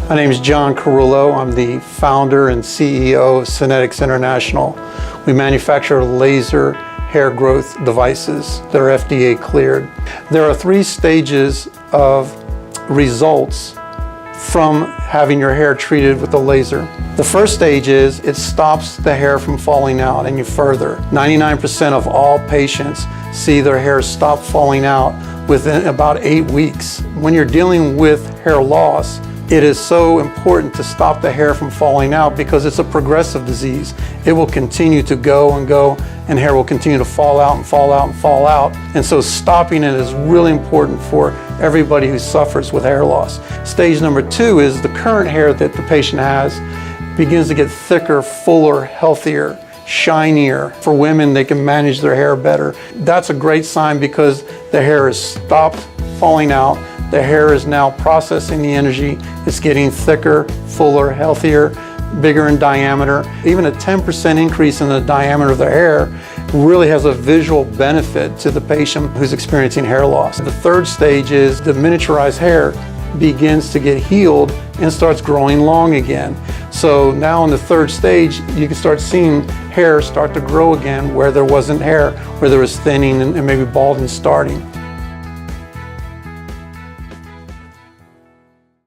My name is John Carullo. I'm the founder and CEO of Synetics International. We manufacture laser hair growth devices that are FDA cleared. There are 3 stages of results from having your hair treated with the laser. The first stage is it stops the hair from falling out any further. 99% of all patients see their hair stop falling out within about 8 weeks. When you're dealing with hair loss, it is so important to stop the hair from falling out because it's a progressive disease. It will continue to go and go, and hair will continue to fall out and fall out and fall out. And so stopping it is really important for everybody who suffers with hair loss. Stage number 2 is the current hair that the patient has begins to get thicker, fuller, healthier, shinier. For women, they can manage their hair better. That's a great sign because the hair has stopped falling out. The hair is now processing the energy. It's getting thicker, fuller, healthier, bigger in diameter. Even a 10% increase in the diameter of the hair really has a visual benefit to the patient who's experiencing hair loss. The third stage is the miniaturized hair begins to get healed and starts growing long again. So now in the third stage, you can start seeing hair start to grow again where there wasn't hair, where there was thinning and maybe balding starting.